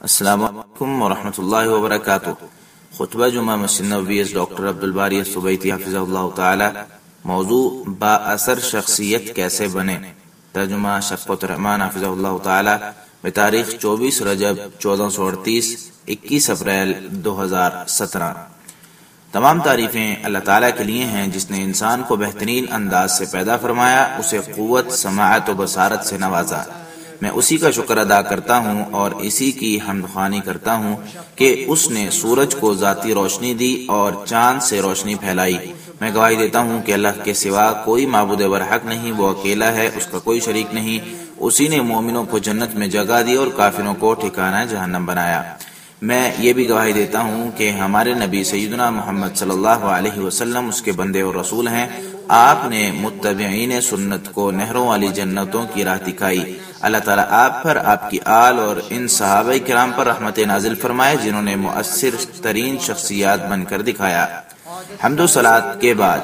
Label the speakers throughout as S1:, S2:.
S1: السلام علیکم ورحمۃ اللہ وبرکاتہ۔ خطبہ جمعہ مسجد نبوی ڈاکٹر عبدالباری السبیتی حفظہ اللہ تعالی۔ موضوع با اثر شخصیت کیسے بنے۔ ترجمہ شفقت الرحمان حفظہ اللہ تعالی۔ بتاریخ 24 رجب 1438 21 اپریل 2017۔ تمام تعریفیں اللہ تعالیٰ کے لیے ہیں جس نے انسان کو بہترین انداز سے پیدا فرمایا، اسے قوت، سماعت و بصارت سے نوازا۔ میں اسی کا شکر ادا کرتا ہوں اور اسی کی حمد خوانی کرتا ہوں کہ اس نے سورج کو ذاتی روشنی دی اور چاند سے روشنی پھیلائی۔ میں گواہی دیتا ہوں کہ اللہ کے سوا کوئی معبود برحق نہیں، وہ اکیلا ہے، اس کا کوئی شریک نہیں۔ اسی نے مومنوں کو جنت میں جگہ دی اور کافروں کو ٹھکانہ جہنم بنایا۔ میں یہ بھی گواہی دیتا ہوں کہ ہمارے نبی سیدنا محمد صلی اللہ علیہ وسلم اس کے بندے اور رسول ہیں۔ آپ نے متبعین سنت کو نہروں والی جنتوں کی راہ دکھائی۔ اللہ تعالیٰ آپ پر، آپ کی آل اور ان صحابہ کرام پر رحمت نازل فرمائے جنہوں نے مؤثر ترین شخصیات بن کر دکھایا۔ حمد و صلات کے بعد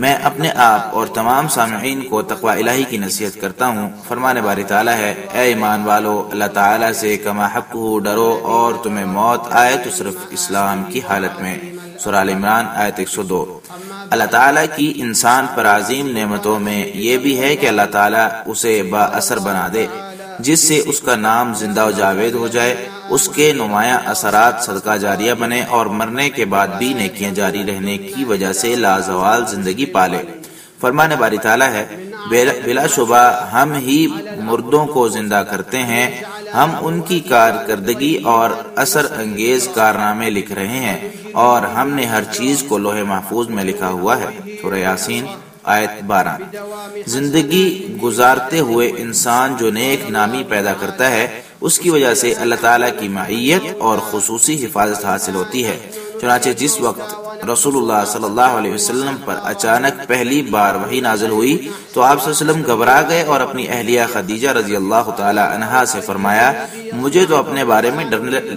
S1: میں اپنے آپ اور تمام سامعین کو تقوی الہی کی نصیحت کرتا ہوں۔ فرمان باری تعالیٰ ہے، اے ایمان والو، اللہ تعالیٰ سے کما حق ہو ڈرو، اور تمہیں موت آئے تو صرف اسلام کی حالت میں۔ سورہ آل عمران آیت 102۔ اللہ تعالیٰ کی انسان پر عظیم نعمتوں میں یہ بھی ہے کہ اللہ تعالیٰ اسے با اثر بنا دے، جس سے اس کا نام زندہ و جاوید ہو جائے، اس کے نمایاں اثرات صدقہ جاریہ بنے اور مرنے کے بعد بھی نیکیاں جاری رہنے کی وجہ سے لازوال زندگی پالے۔ فرمان باری تعالیٰ ہے، بلا شبہ ہم ہی مردوں کو زندہ کرتے ہیں، ہم ان کی کارکردگی اور اثر انگیز کارنامے لکھ رہے ہیں، اور ہم نے ہر چیز کو لوح محفوظ میں لکھا ہوا ہے۔ سورہ یاسین آیت 12۔ زندگی گزارتے ہوئے انسان جو نیک نامی پیدا کرتا ہے، اس کی وجہ سے اللہ تعالیٰ کی معیت اور خصوصی حفاظت حاصل ہوتی ہے۔ چنانچہ جس وقت رسول اللہ صلی اللہ علیہ وسلم پر اچانک پہلی بار وحی نازل ہوئی تو آپ صلی اللہ علیہ وسلم گھبرا گئے اور اپنی اہلیہ خدیجہ رضی اللہ تعالی عنہا سے فرمایا، مجھے تو اپنے بارے میں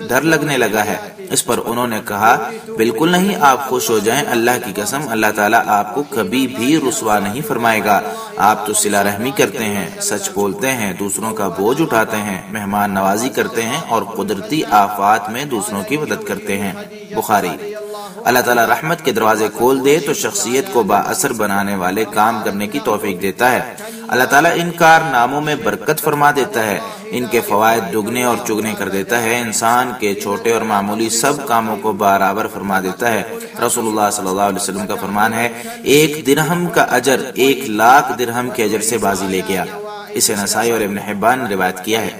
S1: ڈر لگنے لگا ہے۔ اس پر انہوں نے کہا، بالکل نہیں، آپ خوش ہو جائیں، اللہ کی قسم اللہ تعالیٰ آپ کو کبھی بھی رسوا نہیں فرمائے گا۔ آپ تو صلہ رحمی کرتے ہیں، سچ بولتے ہیں، دوسروں کا بوجھ اٹھاتے ہیں، مہمان نوازی کرتے ہیں اور قدرتی آفات میں دوسروں کی مدد کرتے ہیں۔ بخاری۔ اللہ تعالیٰ رحمت کے دروازے کھول دے تو شخصیت کو با اثر بنانے والے کام کرنے کی توفیق دیتا ہے۔ اللہ تعالیٰ ان کارناموں میں برکت فرما دیتا ہے، ان کے فوائد دگنے اور چگنے کر دیتا ہے، انسان کے چھوٹے اور معمولی سب کاموں کو برابر فرما دیتا ہے۔ رسول اللہ صلی اللہ علیہ وسلم کا فرمان ہے، 1 درہم کا اجر 1,00,000 درہم کے اجر سے بازی لے گیا۔ اسے نسائی اور ابن حبان نے روایت کیا ہے۔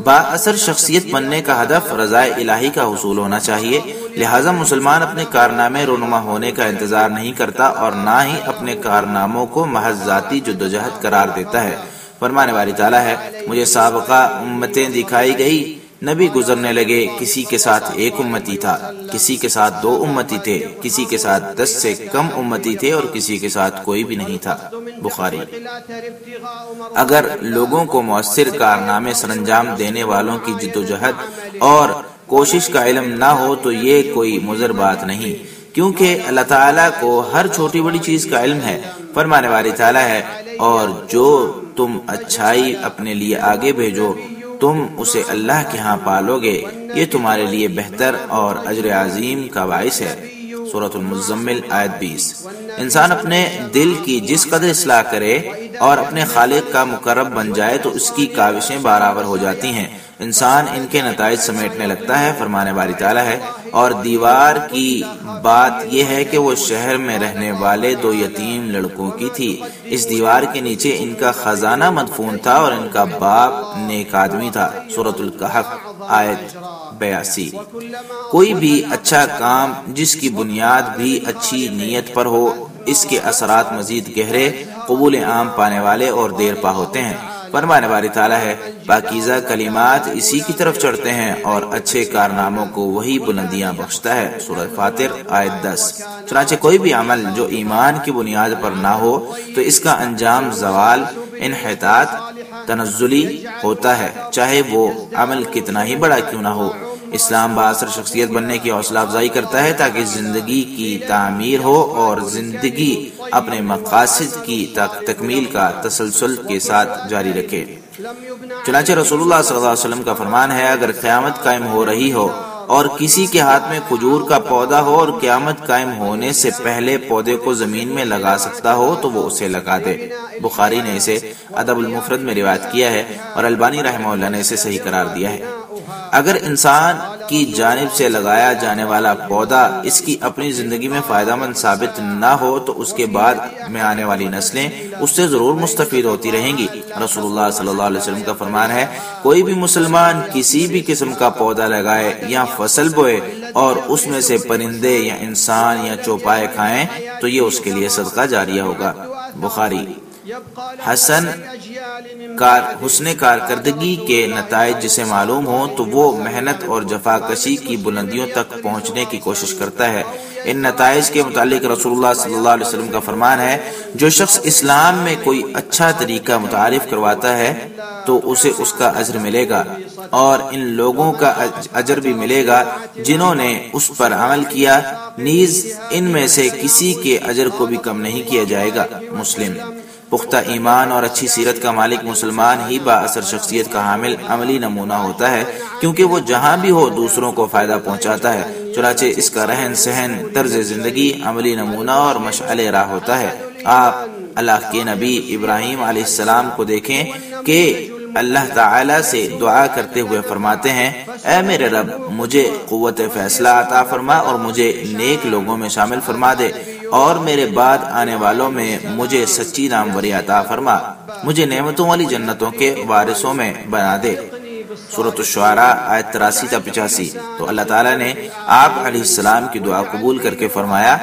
S1: با اثر شخصیت بننے کا ہدف رضا الہی کا حصول ہونا چاہیے، لہذا مسلمان اپنے کارنامے رونما ہونے کا انتظار نہیں کرتا اور نہ ہی اپنے کارناموں کو محض ذاتی جدوجہد قرار دیتا ہے۔ فرمان باری تعالیٰ ہے، مجھے سابقہ امتیں دکھائی گئی، نبی گزرنے لگے، کسی کے ساتھ 1 امتی تھا، کسی کے ساتھ 2 امتی تھے، کسی کے ساتھ 10 سے کم امتی تھے اور کسی کے ساتھ کوئی بھی نہیں تھا۔ بخاری۔ اگر لوگوں کو مؤثر کارنامے سر انجام دینے والوں کی جدوجہد اور کوشش کا علم نہ ہو تو یہ کوئی مضر بات نہیں، کیونکہ اللہ تعالیٰ کو ہر چھوٹی بڑی چیز کا علم ہے۔ فرمانے والی تعالیٰ ہے، اور جو تم اچھائی اپنے لیے آگے بھیجو تم اسے اللہ کے ہاں پالو گے، یہ تمہارے لیے بہتر اور اجر عظیم کا باعث ہے۔ سورۃ المزمل آیت 20۔ انسان اپنے دل کی جس قدر اصلاح کرے اور اپنے خالق کا مقرب بن جائے تو اس کی کاوشیں برابر ہو جاتی ہیں، انسان ان کے نتائج سمیٹنے لگتا ہے۔ فرمانے باری تعالیٰ ہے، اور دیوار کی بات یہ ہے کہ وہ شہر میں رہنے والے 2 یتیم لڑکوں کی تھی، اس دیوار کے نیچے ان کا خزانہ مدفون تھا اور ان کا باپ نیک آدمی تھا۔ سورۃ الکہف آیت 82۔ کوئی بھی اچھا کام جس کی بنیاد بھی اچھی نیت پر ہو، اس کے اثرات مزید گہرے، قبول عام پانے والے اور دیر پا ہوتے ہیں۔ فرمانے والی تعالیٰ ہے، پاکیزہ کلمات اسی کی طرف چڑھتے ہیں اور اچھے کارناموں کو وہی بلندیاں بخشتا ہے۔ سورہ فاطر آیت 10۔ چنانچہ کوئی بھی عمل جو ایمان کی بنیاد پر نہ ہو تو اس کا انجام زوال، انحطاط، تنزلی ہوتا ہے، چاہے وہ عمل کتنا ہی بڑا کیوں نہ ہو۔ اسلام بااثر شخصیت بننے کی حوصلہ افزائی کرتا ہے تاکہ زندگی کی تعمیر ہو اور زندگی اپنے مقاصد کی تکمیل کا تسلسل کے ساتھ جاری رکھے۔ چنانچہ رسول اللہ صلی اللہ علیہ وسلم کا فرمان ہے، اگر قیامت قائم ہو رہی ہو اور کسی کے ہاتھ میں کھجور کا پودا ہو اور قیامت قائم ہونے سے پہلے پودے کو زمین میں لگا سکتا ہو تو وہ اسے لگا دے۔ بخاری نے اسے ادب المفرد میں روایت کیا ہے اور البانی رحمہ اللہ نے اسے صحیح قرار دیا ہے۔ اگر انسان کی جانب سے لگایا جانے والا پودا اس کی اپنی زندگی میں فائدہ مند ثابت نہ ہو تو اس کے بعد میں آنے والی نسلیں اس سے ضرور مستفید ہوتی رہیں گی۔ رسول اللہ صلی اللہ علیہ وسلم کا فرمان ہے، کوئی بھی مسلمان کسی بھی قسم کا پودا لگائے یا فصل بوئے اور اس میں سے پرندے یا انسان یا چوپائے کھائیں تو یہ اس کے لیے صدقہ جاریہ ہوگا۔ بخاری۔ حسن کارکردگی کے نتائج جسے معلوم ہو تو وہ محنت اور جفاکشی کی بلندیوں تک پہنچنے کی کوشش کرتا ہے۔ ان نتائج کے متعلق رسول اللہ صلی اللہ علیہ وسلم کا فرمان ہے، جو شخص اسلام میں کوئی اچھا طریقہ متعارف کرواتا ہے تو اسے اس کا اجر ملے گا اور ان لوگوں کا اجر بھی ملے گا جنہوں نے اس پر عمل کیا، نیز ان میں سے کسی کے اجر کو بھی کم نہیں کیا جائے گا۔ مسلم۔ پختہ ایمان اور اچھی سیرت کا مالک مسلمان ہی با اثر شخصیت کا حامل عملی نمونہ ہوتا ہے، کیونکہ وہ جہاں بھی ہو دوسروں کو فائدہ پہنچاتا ہے۔ چنانچہ اس کا رہن سہن، طرز زندگی عملی نمونہ اور مشعل راہ ہوتا ہے۔ آپ اللہ کے نبی ابراہیم علیہ السلام کو دیکھیں کہ اللہ تعالیٰ سے دعا کرتے ہوئے فرماتے ہیں، اے میرے رب مجھے قوت فیصلہ عطا فرما اور مجھے نیک لوگوں میں شامل فرما دے اور میرے بعد آنے والوں میں مجھے سچی ناموری عطا فرما، مجھے نعمتوں والی جنتوں کے وارثوں میں بنا دے۔ سورۃ الشعراء آیت 83 تا 85۔ تو اللہ تعالیٰ نے آپ علیہ السلام کی دعا قبول کر کے فرمایا،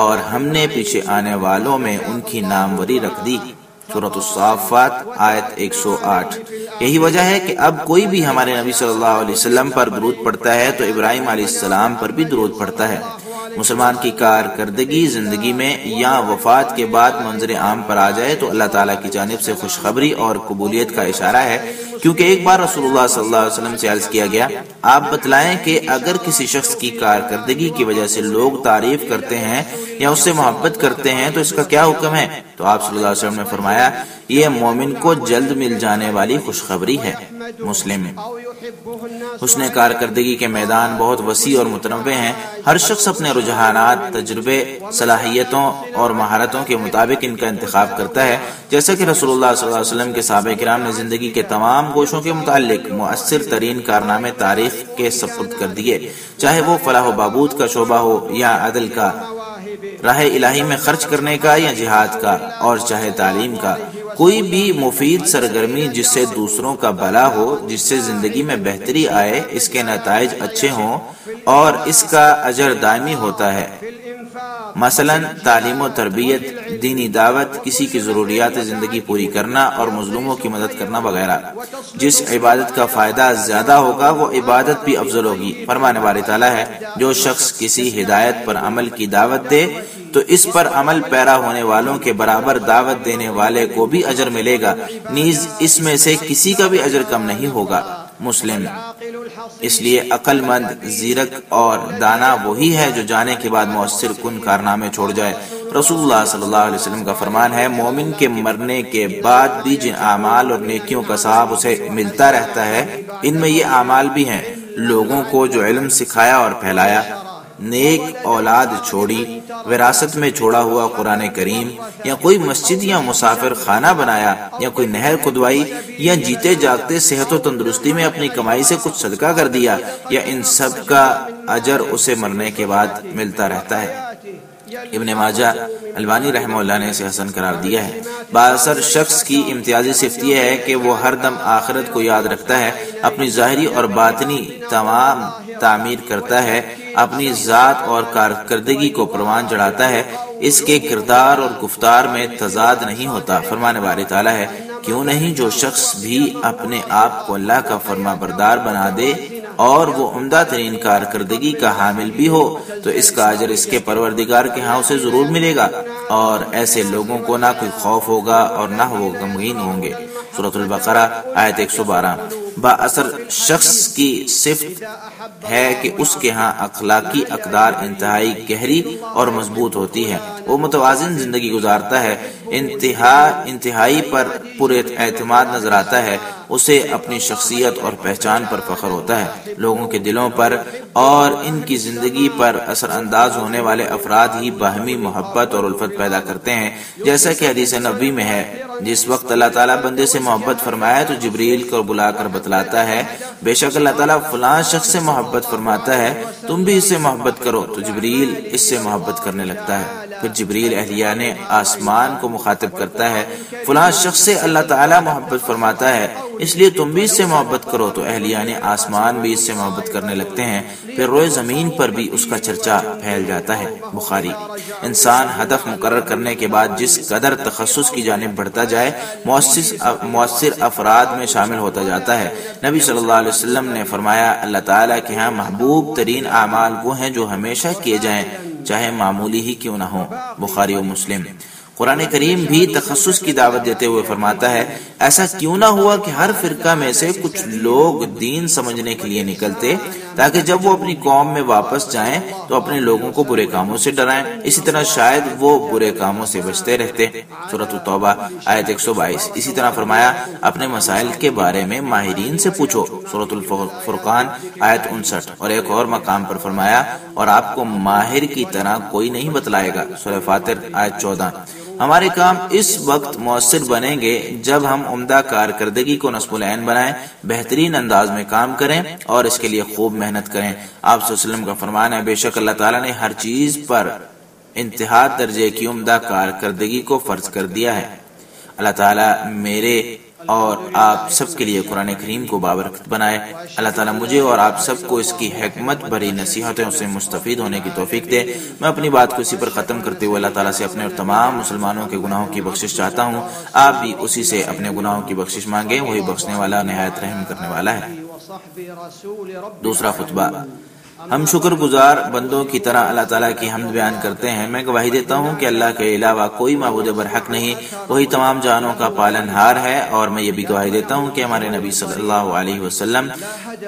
S1: اور ہم نے پیچھے آنے والوں میں ان کی ناموری رکھ دی۔ سورۃ الصافات آیت 108۔ یہی وجہ ہے کہ اب کوئی بھی ہمارے نبی صلی اللہ علیہ وسلم پر درود پڑھتا ہے تو ابراہیم علیہ السلام پر بھی درود پڑھتا ہے۔ مسلمان کی کارکردگی زندگی میں یا وفات کے بعد منظر عام پر آ جائے تو اللہ تعالیٰ کی جانب سے خوشخبری اور قبولیت کا اشارہ ہے، کیونکہ ایک بار رسول اللہ صلی اللہ علیہ وسلم سے عرض کیا گیا، آپ بتلائیں کہ اگر کسی شخص کی کارکردگی کی وجہ سے لوگ تعریف کرتے ہیں یا اس سے محبت کرتے ہیں تو اس کا کیا حکم ہے؟ تو آپ صلی اللہ علیہ وسلم نے فرمایا، یہ مومن کو جلد مل جانے والی خوشخبری ہے۔ مسلم۔ حسن کارکردگی کے میدان بہت وسیع اور متنوع ہیں۔ ہر شخص اپنے رجحانات، تجربے، صلاحیتوں اور مہارتوں کے مطابق ان کا انتخاب کرتا ہے، جیسا کہ رسول اللہ صلی اللہ علیہ وسلم کے صحابہ کرام نے زندگی کے تمام گوشوں کے متعلق مؤثر ترین کارنامے تاریخ کے سپرد کر دیے، چاہے وہ فلاح و بہبود کا شعبہ ہو یا عدل کا، راہ الہی میں خرچ کرنے کا یا جہاد کا، اور چاہے تعلیم کا۔ کوئی بھی مفید سرگرمی جس سے دوسروں کا بھلا ہو، جس سے زندگی میں بہتری آئے، اس کے نتائج اچھے ہوں اور اس کا اجر دائمی ہوتا ہے۔ مثلا تعلیم و تربیت، دینی دعوت، کسی کی ضروریات زندگی پوری کرنا اور مظلوموں کی مدد کرنا وغیرہ۔ جس عبادت کا فائدہ زیادہ ہوگا وہ عبادت بھی افضل ہوگی۔ فرمانے والی تعالیٰ ہے، جو شخص کسی ہدایت پر عمل کی دعوت دے تو اس پر عمل پیرا ہونے والوں کے برابر دعوت دینے والے کو بھی اجر ملے گا، نیز اس میں سے کسی کا بھی اجر کم نہیں ہوگا۔ مسلم۔ اس لیے عقل مند، زیرک اور دانا وہی ہے جو جانے کے بعد مؤثر کن کارنامے چھوڑ جائے۔ رسول اللہ صلی اللہ علیہ وسلم کا فرمان ہے، مومن کے مرنے کے بعد بھی جن اعمال اور نیکیوں کا ثواب اسے ملتا رہتا ہے، ان میں یہ اعمال بھی ہیں: لوگوں کو جو علم سکھایا اور پھیلایا، نیک اولاد چھوڑی، وراثت میں چھوڑا ہوا قرآن کریم، یا کوئی مسجد یا مسافر خانہ بنایا، یا کوئی نہر کھدوائی، یا جیتے جاگتے صحت و تندرستی میں اپنی کمائی سے کچھ صدقہ کر دیا، یا ان سب کا اجر اسے مرنے کے بعد ملتا رہتا ہے۔ ابن ماجہ، البانی رحمہ اللہ نے اسے حسن قرار دیا ہے۔ بااثر شخص کی امتیازی صفت یہ ہے کہ وہ ہر دم آخرت کو یاد رکھتا ہے، اپنی ظاہری اور باطنی تمام تعمیر کرتا ہے، اپنی ذات اور کارکردگی کو پروان چڑھاتا ہے، اس کے کردار اور گفتار میں تضاد نہیں ہوتا۔ فرمانے والی تعالیٰ ہے، کیوں نہیں جو شخص بھی اپنے آپ کو اللہ کا فرما بردار بنا دے اور وہ عمدہ ترین کارکردگی کا حامل بھی ہو تو اس کا اجر اس کے پروردگار کے ہاں اسے ضرور ملے گا، اور ایسے لوگوں کو نہ کوئی خوف ہوگا اور نہ وہ غمگین ہوں گے۔ سورۃ البقرہ آیت 112۔ با اثر شخص کی صفت ہے کہ اس کے ہاں اخلاقی اقدار انتہائی گہری اور مضبوط ہوتی ہے، وہ متوازن زندگی گزارتا ہے، انتہائی پر پورے اعتماد نظر آتا ہے، اسے اپنی شخصیت اور پہچان پر فخر ہوتا ہے۔ لوگوں کے دلوں پر اور ان کی زندگی پر اثر انداز ہونے والے افراد ہی باہمی محبت اور الفت پیدا کرتے ہیں، جیسا کہ حدیث نبوی میں ہے، جس وقت اللہ تعالیٰ بندے سے محبت فرمائے تو جبریل کو بلا کر بتلاتا ہے بے شک اللہ تعالیٰ فلاں شخص سے محبت فرماتا ہے، تم بھی اس سے محبت کرو، تو جبریل اس سے محبت کرنے لگتا ہے۔ پھر جبریل اہلیان آسمان کو مخاطب کرتا ہے، فلاں شخص سے اللہ تعالیٰ محبت فرماتا ہے، اس لیے تم بھی اس سے محبت کرو، تو اہلیان آسمان بھی اس سے محبت کرنے لگتے ہیں۔ پھر روئے زمین پر بھی اس کا چرچا پھیل جاتا ہے۔ بخاری۔ انسان ہدف مقرر کرنے کے بعد جس قدر تخصص کی جانب بڑھتا جائے، مؤثر افراد میں شامل ہوتا جاتا ہے۔ نبی صلی اللہ علیہ وسلم نے فرمایا، اللہ تعالیٰ کے ہاں محبوب ترین اعمال وہ ہیں جو ہمیشہ کیے جائیں، چاہے معمولی ہی کیوں نہ ہو۔ بخاری و مسلم۔ قرآن کریم بھی تخصص کی دعوت دیتے ہوئے فرماتا ہے، ایسا کیوں نہ ہوا کہ ہر فرقہ میں سے کچھ لوگ دین سمجھنے کے لیے نکلتے تاکہ جب وہ اپنی قوم میں واپس جائیں تو اپنے لوگوں کو برے کاموں سے ڈرائیں، اسی طرح شاید وہ برے کاموں سے بچتے رہتے۔ سورۃ التوبہ آیت 122۔ اسی طرح فرمایا، اپنے مسائل کے بارے میں ماہرین سے پوچھو، سورۃ الفرقان آیت 59۔ اور ایک اور مقام پر فرمایا، اور آپ کو ماہر کی طرح کوئی نہیں بتلائے گا، سورہ فاطر آیت 14۔ ہمارے کام اس وقت مؤثر بنیں گے جب ہم عمدہ کارکردگی کو نصب العین بنائیں، بہترین انداز میں کام کریں اور اس کے لیے خوب محنت کریں۔ آپ صلی اللہ علیہ وسلم کا فرمان ہے، بے شک اللہ تعالیٰ نے ہر چیز پر انتہا درجے کی عمدہ کارکردگی کو فرض کر دیا ہے۔ اللہ تعالیٰ میرے اور آپ سب کے لیے قرآن کریم کو بابرکت بنائے۔ اللہ تعالیٰ مجھے اور آپ سب کو اس کی حکمت بھری نصیحتوں سے مستفید ہونے کی توفیق دے۔ میں اپنی بات کو اسی پر ختم کرتے ہوئے اللہ تعالیٰ سے اپنے اور تمام مسلمانوں کے گناہوں کی بخشش چاہتا ہوں۔ آپ بھی اسی سے اپنے گناہوں کی بخشش مانگیں، وہی بخشنے والا نہایت رحم کرنے والا ہے۔ دوسرا خطبہ۔ ہم شکر گزار بندوں کی طرح اللہ تعالیٰ کی حمد بیان کرتے ہیں۔ میں گواہی دیتا ہوں کہ اللہ کے علاوہ کوئی معبود برحق نہیں، وہی تمام جانوں کا پالن ہار ہے، اور میں یہ بھی گواہی دیتا ہوں کہ ہمارے نبی صلی اللہ علیہ وسلم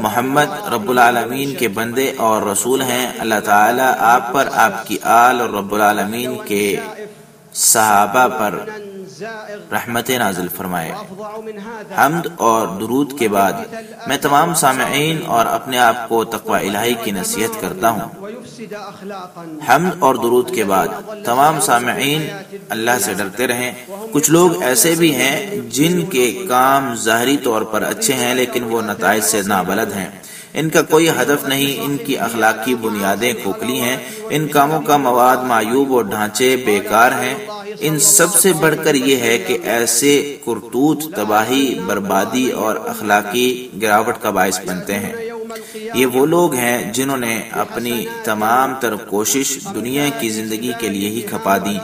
S1: محمد رب العالمین کے بندے اور رسول ہیں۔ اللہ تعالیٰ آپ پر، آپ کی آل اور رب العالمین کے صحابہ پر رحمت نازل فرمائے۔ حمد اور درود کے بعد میں تمام سامعین اور اپنے آپ کو تقوی الہی کی نصیحت کرتا ہوں۔ حمد اور درود کے بعد تمام سامعین اللہ سے ڈرتے رہیں۔ کچھ لوگ ایسے بھی ہیں جن کے کام ظاہری طور پر اچھے ہیں لیکن وہ نتائج سے نابلد ہیں، ان کا کوئی ہدف نہیں، ان کی اخلاقی بنیادیں کھوکھلی ہیں، ان کاموں کا مواد معیوب اور ڈھانچے بیکار ہیں۔ ان سب سے بڑھ کر یہ ہے کہ ایسے کرتوت تباہی، بربادی اور اخلاقی گراوٹ کا باعث بنتے ہیں۔ یہ وہ لوگ ہیں جنہوں نے اپنی تمام تر کوشش دنیا کی زندگی کے لیے ہی کھپا دی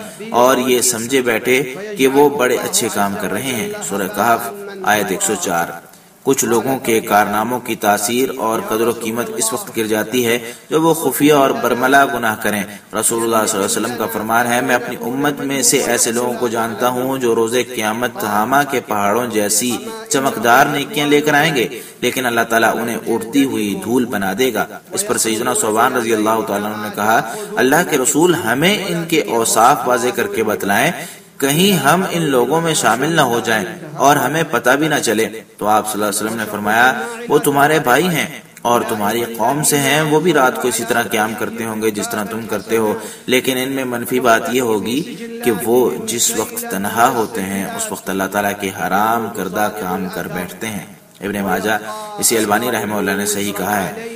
S1: اور یہ سمجھے بیٹھے کہ وہ بڑے اچھے کام کر رہے ہیں۔ سورہ کہف آیت 104۔ کچھ لوگوں کے کارناموں کی تاثیر اور قدر و قیمت اس وقت گر جاتی ہے جب وہ خفیہ اور برملا گناہ کریں۔ رسول اللہ صلی اللہ علیہ وسلم کا فرمان ہے، میں اپنی امت میں سے ایسے لوگوں کو جانتا ہوں جو روز قیامت تہامہ کے پہاڑوں جیسی چمکدار نیکیاں لے کر آئیں گے، لیکن اللہ تعالیٰ انہیں اڑتی ہوئی دھول بنا دے گا۔ اس پر سیدنا ثوبان رضی اللہ تعالیٰ عنہ نے کہا، اللہ کے رسول ہمیں ان کے اوصاف واضح کر کے بتلائیں، کہیں ہم ان لوگوں میں شامل نہ ہو جائیں اور ہمیں پتہ بھی نہ چلے۔ تو آپ صلی اللہ علیہ وسلم نے فرمایا، وہ تمہارے بھائی ہیں اور تمہاری قوم سے ہیں، وہ بھی رات کو اسی طرح قیام کرتے ہوں گے جس طرح تم کرتے ہو، لیکن ان میں منفی بات یہ ہوگی کہ وہ جس وقت تنہا ہوتے ہیں اس وقت اللہ تعالیٰ کے حرام کردہ کام کر بیٹھتے ہیں۔ ابن ماجہ، اسی البانی رحمہ اللہ نے صحیح کہا ہے،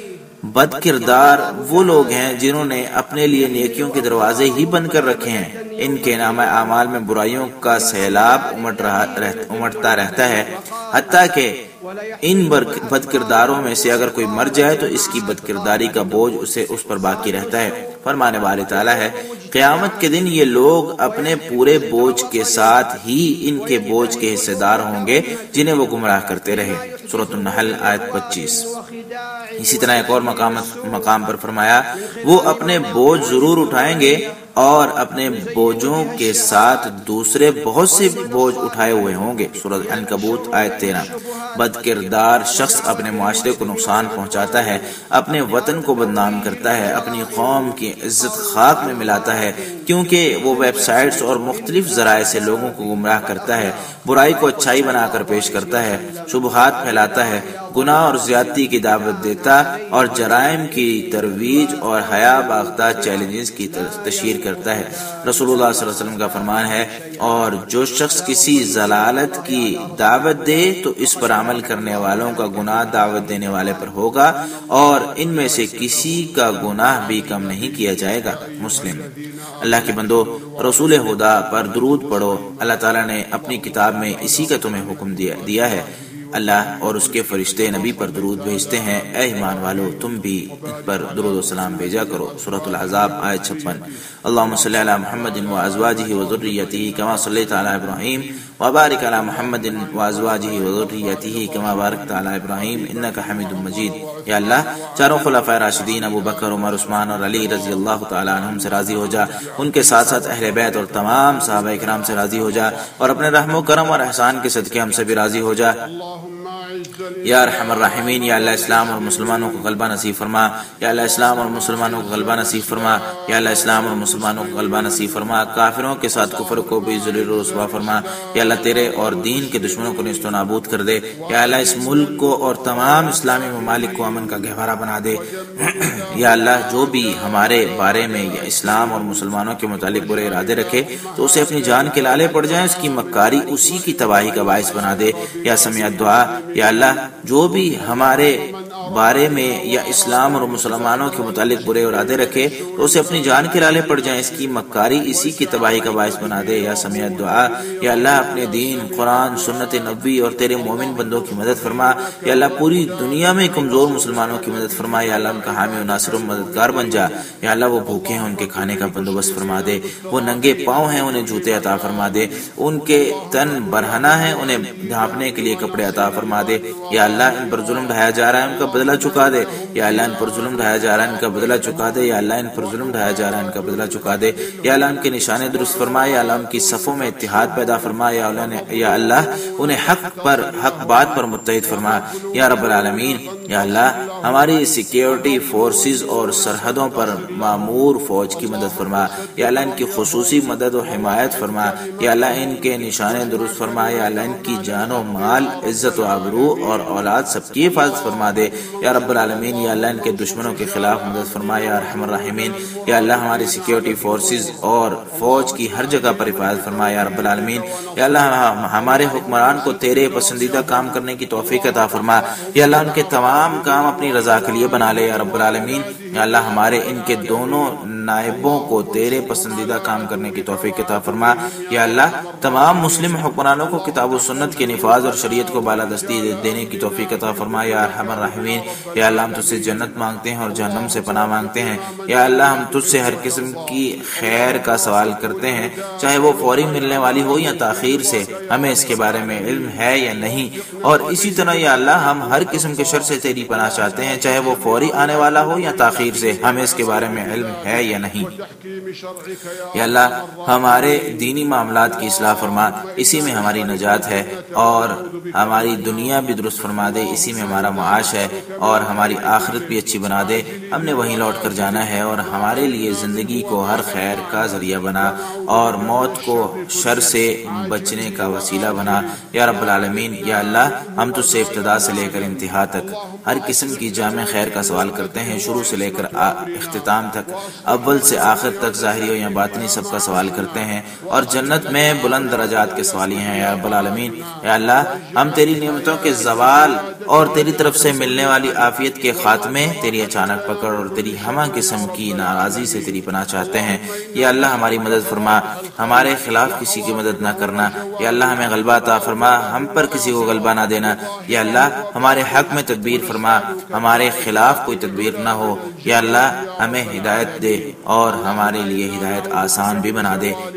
S1: بد کردار وہ لوگ ہیں جنہوں نے اپنے لیے نیکیوں کے دروازے ہی بند کر رکھے ہیں، ان کے نامہ اعمال میں برائیوں کا سیلاب امٹتا رہتا ہے، حتیٰ کہ ان بد کرداروں میں سے اگر کوئی مر جائے تو اس کی بد کرداری کا بوجھ اس پر باقی رہتا ہے۔ فرمانے باری تعالیٰ ہے، قیامت کے دن یہ لوگ اپنے پورے بوجھ کے ساتھ ہی ان کے بوجھ کے حصے دار ہوں گے جنہیں وہ گمراہ کرتے رہے۔ سورۃ النحل آیت 25۔ اسی طرح ایک اور مقام پر فرمایا، وہ اپنے بوجھ ضرور اٹھائیں گے اور اپنے بوجھوں کے ساتھ دوسرے بہت سے بوجھ اٹھائے ہوئے ہوں گے۔ سورۃ عنکبوت آیت 13۔ بد کردار شخص اپنے معاشرے کو نقصان پہنچاتا ہے، اپنے وطن کو بدنام کرتا ہے، اپنی قوم کی عزت خاک میں ملاتا ہے، کیونکہ وہ ویب سائٹس اور مختلف ذرائع سے لوگوں کو گمراہ کرتا ہے، برائی کو اچھائی بنا کر پیش کرتا ہے، شبہات پھیلاتا ہے، گناہ اور زیادتی کی دعوت دیتا اور جرائم کی ترویج اور حیا باختہ چیلنجز کی تشہیر کرتا ہے۔ رسول اللہ صلی اللہ علیہ وسلم کا فرمان ہے، اور جو شخص کسی ضلالت کی دعوت دے تو اس پر عمل کرنے والوں کا گناہ دعوت دینے والے پر ہوگا، اور ان میں سے کسی کا گناہ بھی کم نہیں کیا جائے گا۔ مسلم۔ اللہ کے بندو، رسول خدا پر درود پڑھو۔ اللہ تعالیٰ نے اپنی کتاب میں اسی کا تمہیں حکم دیا ہے۔ اللہ اور اس کے فرشتے نبی پر درود بھیجتے ہیں، اے ایمان والو تم بھی ان پر درود و سلام بھیجا کرو۔ سورۃ الاحزاب آیت 56۔ اللہم صلی علی محمد وازواجہ وذریتہ کما صلیت علی ابراہیم وبارک علی محمد وازواجہ وذریتہ کما بارکت علی ابراہیم انک حمید مجید۔ یا اللہ چاروں خلفائے راشدین ابو بکر، عمر، عثمان اور علی رضی اللہ تعالی عنہم سے راضی ہو جا، ان کے ساتھ ساتھ اہل بیت اور تمام صحابہ کرام سے راضی ہو جا، اور اپنے رحم و کرم اور احسان کے صدقے ہم سے بھی راضی ہو جا۔ یا ارحم الراحمین، یا اللہ اسلام اور مسلمانوں کو غلبہ نصیب فرما، یا اللہ اسلام اور مسلمانوں کو غلبہ نصیب فرما، یا اللہ اسلام اور مسلمانوں کو غلبہ نصیب فرما، کافروں کے ساتھ کفر کو بھی ذلیل و رسوا فرما، یا اللہ تیرے اور دین کے دشمنوں کو نیست و نابود کر دے، یا اللہ اس ملک کو اور تمام اسلامی ممالک کو امن کا گہوارہ بنا دے۔ یا اللہ جو بھی ہمارے بارے میں یا اسلام اور مسلمانوں کے متعلق برے ارادے رکھے تو اسے اپنی جان کے لالے پڑ جائیں، اس کی مکاری اسی کی تباہی کا باعث بنا دے۔ یا سمیع دعا، یا اللہ جو بھی ہمارے بارے میں یا اسلام اور مسلمانوں کے متعلق برے ارادے رکھے تو اسے اپنی جان کے لالے پڑ جائیں، اس کی مکاری اسی کی تباہی کا باعث بنا دے۔ یا سمیع دعا، یا اللہ اپنے دین، قرآن، سنت نبوی اور تیرے مومن بندوں کی مدد فرما۔ یا اللہ پوری دنیا میں کمزور مسلمانوں کی مدد فرما، یا اللہ ان کا حامی و ناصر و مددگار بن جا۔ یا اللہ وہ بھوکے ہیں ان کے کھانے کا بندوبست فرما دے، وہ ننگے پاؤں ہیں انہیں جوتے عطا فرما دے، ان کے تن برہنہ ہیں انہیں ڈھانپنے کے لیے کپڑے عطا فرما دے۔ یا اللہ ان پر ظلم ڈھایا جا رہا ہے ان کا بدلہ چکا دے، یا اللہ ان پر ظلم ڈھایا جا رہا ہے ان کا بدلہ چکا دے، یا اللہ ان پر ظلم ڈھایا جا رہا ہے ان کا بدلہ چکا دے۔ یا اللہ ان کے نشانے درست فرما، یا اللہ ان کی صفوں میں اتحاد پیدا فرما، یا اللہ انہیں حق بات پر متحد فرما۔ یا رب العالمین، یا اللہ ہماری سیکیورٹی فورسز اور سرحدوں پر معمور فوج کی مدد فرما، یا اللہ ان کی خصوصی مدد و حمایت فرما، یا اللہ ان کے نشانے درست فرما، یا اللہ ان کی جان و مال، عزت و آبرو اور اولاد سب کی حفاظت فرما دے۔ یا رب العالمین، یا اللہ ان کے دشمنوں کے خلاف مدد فرما، یا ارحم الراحمین، یا اللہ ہماری سیکیورٹی فورسز اور فوج کی ہر جگہ پر حفاظت فرما، یا رب العالمین۔ یا اللہ ہمارے حکمران کو تیرے پسندیدہ کام کرنے کی توفیق عطا فرما، یا اللہ ان کے تمام کام اپنی رضا کے لیے بنا لے، یا رب العالمین۔ یا اللہ ہمارے ان کے دونوں نائبوں کو تیرے پسندیدہ کام کرنے کی توفیق عطا فرما، یا اللہ تمام مسلم حکمرانوں کو کتاب و سنت کے نفاذ اور شریعت کو بالادستی دینے کی توفیق عطا فرما، یا ارحم الراحمین۔ یا اللہ ہم تجھ سے جنت مانگتے ہیں اور جہنم سے پناہ مانگتے ہیں، یا اللہ ہم تجھ سے ہر قسم کی خیر کا سوال کرتے ہیں، چاہے وہ فوری ملنے والی ہو یا تاخیر سے، ہمیں اس کے بارے میں علم ہے یا نہیں، اور اسی طرح یا اللہ ہم ہر قسم کے شر سے تیری پناہ چاہتے ہیں، چاہے وہ فوری آنے والا ہو یا تاخیر سے، ہمیں اس کے بارے میں علم ہے یا نہیں۔ یا اللہ ہمارے دینی معاملات کی اصلاح فرما، اسی میں ہماری نجات ہے، اور ہماری دنیا بھی درست فرما دے، اسی میں ہمارا معاش ہے، اور ہماری آخرت بھی اچھی بنا دے۔ ہم نے وہیں لوٹ کر جانا ہے، اور ہمارے لیے زندگی کو ہر خیر کا ذریعہ بنا اور موت کو شر سے بچنے کا وسیلہ بنا، یا رب العالمین۔ یا اللہ ہم تجھ سے ابتدا سے لے کر انتہا تک ہر قسم کی جامع خیر کا سوال کرتے ہیں، شروع سے لے کر اختتام تک، اول سے آخر تک، ظاہری ہو یا باطنی سب کا سوال کرتے ہیں، اور جنت میں بلند درجات کے سوالی ہیں، یا رب العالمین۔ یا اللہ ہم تیری نعمتوں کے زوال اور تیری طرف سے ملنے والی عافیت کے خاتمے، تیری اچانک پکڑ اور تیری ہمہ قسم کی ناراضی سے تیری پناہ چاہتے ہیں۔ یا اللہ ہماری مدد فرما، ہمارے خلاف کسی کی مدد نہ کرنا، یا اللہ ہمیں غلبہ عطا فرما، ہم پر کسی کو غلبہ نہ دینا، یا اللہ ہمارے حق میں تدبیر فرما، ہمارے خلاف کوئی تدبیر نہ ہو، یا اللہ ہمیں ہدایت دے اور ہمارے لیے ہدایت آسان بھی بنا دے،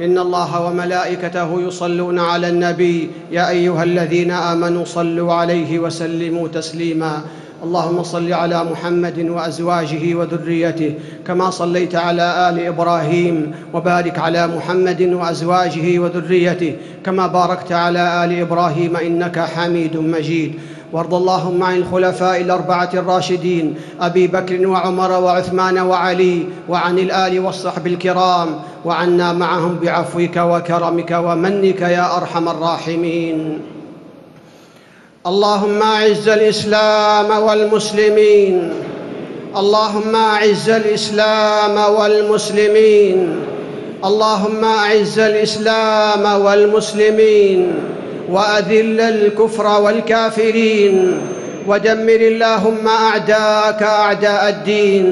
S2: إن الله وملائكته يصلون على النبي يا أيها الذين آمنوا صلوا عليه وسلموا تسليما اللهم صل على محمد وأزواجه وذريته كما صليت على آل إبراهيم وبارك على محمد وأزواجه وذريته كما باركت على آل إبراهيم إنك حميد مجيد. وارض اللهم عن الخلفاء الأربعة الراشدين أبي بكر وعمر وعثمان وعلي وعن الآل والصحب الكرام وعنا معهم بعفوك وكرمك ومنك يا أرحم الراحمين. اللهم أعز الإسلام والمسلمين، اللهم أعز الإسلام والمسلمين، اللهم أعز الإسلام والمسلمين وأذل الكفر والكافرين ودمر اللهم أعداءك أعداء الدين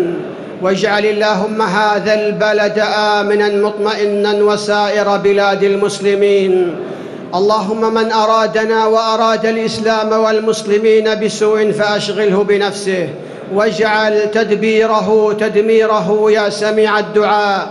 S2: واجعل اللهم هذا البلد آمناً مطمئناً وسائر بلاد المسلمين. اللهم من أرادنا وأراد الإسلام والمسلمين بسوء فأشغله بنفسه واجعل تدبيره تدميره يا سميع الدعاء.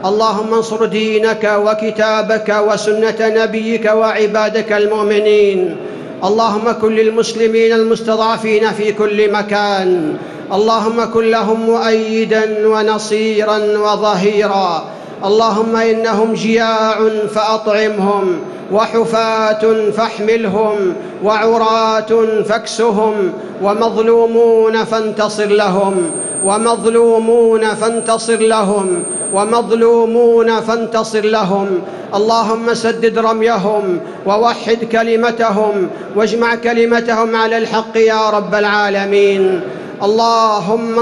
S2: اللهم انصر دينك وكتابك وسنة نبيك وعبادك المؤمنين. اللهم كن للمسلمين المستضعفين في كل مكان، اللهم كن لهم مؤيداً ونصيراً وظهيراً. اللهم إنهم جياع فأطعمهم وحفاة فاحملهم وعراة فاكسهم ومظلومون فانتصر لهم ومظلومون فانتصر لهم ومظلومون فانتصر لهم. اللهم سدد رميهم ووحد كلمتهم واجمع كلمتهم على الحق يا رب العالمين. اللهم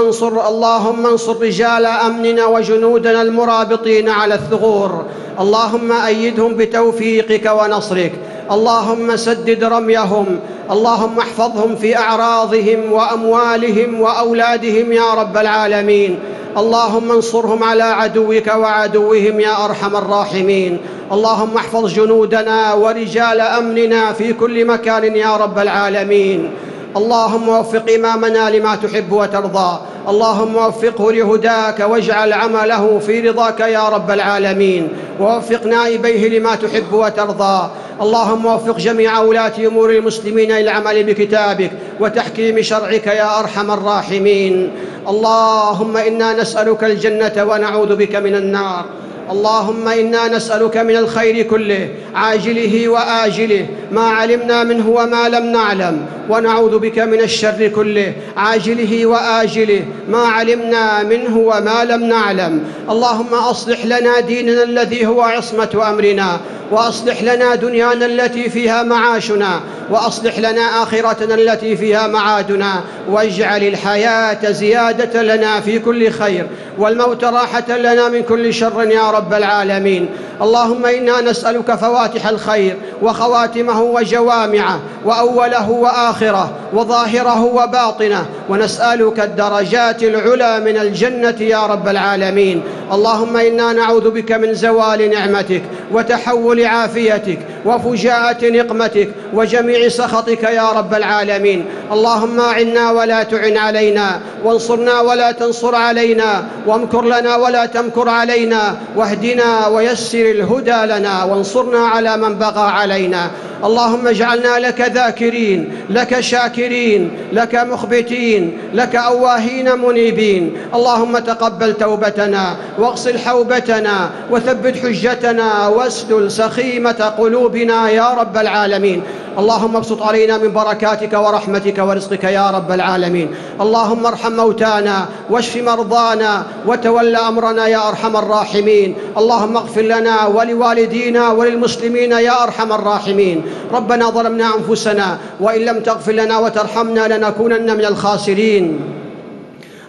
S2: انصر رجال أمننا وجنودنا المرابطين على الثغور. اللهم أيدهم بتوفيقك ونصرك. اللهم سدد رميهم. اللهم احفظهم في أعراضهم وأموالهم وأولادهم يا رب العالمين. اللهم انصرهم على عدوك وعدوهم يا أرحم الراحمين. اللهم احفظ جنودنا ورجال أمننا في كل مكان يا رب العالمين. اللهم وفق إمامنا لما تحب وترضى. اللهم وفقه لهداك واجعل عمله في رضاك يا رب العالمين. ووفق نائبيه لما تحب وترضى. اللهم وفق جميع ولاة أمور المسلمين إلى العمل بكتابك وتحكيم شرعك يا أرحم الراحمين. اللهم إنا نسألك الجنة ونعوذ بك من النار. اللهم إنا نسألك من الخير كله عاجله وآجله ما علمنا منه وما لم نعلم، ونعوذ بك من الشر كله عاجله وآجله ما علمنا منه وما لم نعلم. اللهم أصلح لنا ديننا الذي هو عصمة أمرنا، وأصلح لنا دنيانا التي فيها معاشنا، وأصلح لنا آخرتنا التي فيها معادنا، واجعل الحياة زيادة لنا في كل خير والموت راحة لنا من كل شر يا رب رب العالمين. اللهم إنا نسألك فواتح الخير وخواتمه وجوامعه وأوله وآخره وظاهره وباطنه، ونسألك الدرجات العلى من الجنة يا رب العالمين. اللهم إنا نعوذ بك من زوال نعمتك وتحول عافيتك وفجاءة نقمتك وجميع سخطك يا رب العالمين. اللهم أعنا ولا تعن علينا، وانصرنا ولا تنصر علينا، وامكر لنا ولا تمكر علينا، واهدنا ويسر الهدى لنا، وانصرنا على من بغى علينا. اللهم اجعلنا لك ذاكرين، لك شاكرين، لك مخبتين، لك أواهين منيبين. اللهم تقبل توبتنا واغسل حوبتنا وثبت حجتنا واسدل سخيمة قلوبنا يا رب العالمين. اللهم ابسط علينا من بركاتك ورحمتك ورزقك يا رب العالمين. اللهم ارحم موتانا واشف مرضانا وتول أمرنا يا أرحم الراحمين. اللهم اغفر لنا ولوالدينا وللمسلمين يا أرحم الراحمين. ربنا ظلمنا أنفسنا وإن لم تغفر لنا وترحمنا لنكونن من الخاسرين.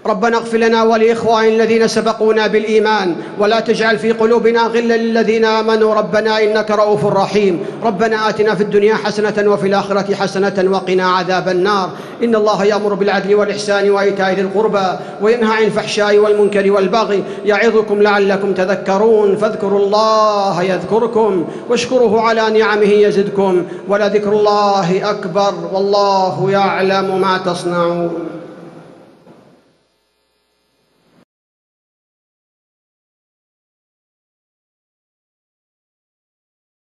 S2: ربنا اغفر لنا ولإخواننا الذين سبقونا بالإيمان، ولا تجعل في قلوبنا غلا للذين آمنوا ربنا إنك رؤوف رحيم. ربنا آتنا في الدنيا حسنة وفي الآخرة حسنة وقنا عذاب النار. إن الله يأمر بالعدل والإحسان وإيتاء ذي القربى وينهى عن الفحشاء والمنكر والبغي يعظكم لعلكم تذكرون. فاذكروا الله يذكركم واشكروه على نعمه يزدكم، ولذكر الله أكبر والله يعلم ما تصنعون.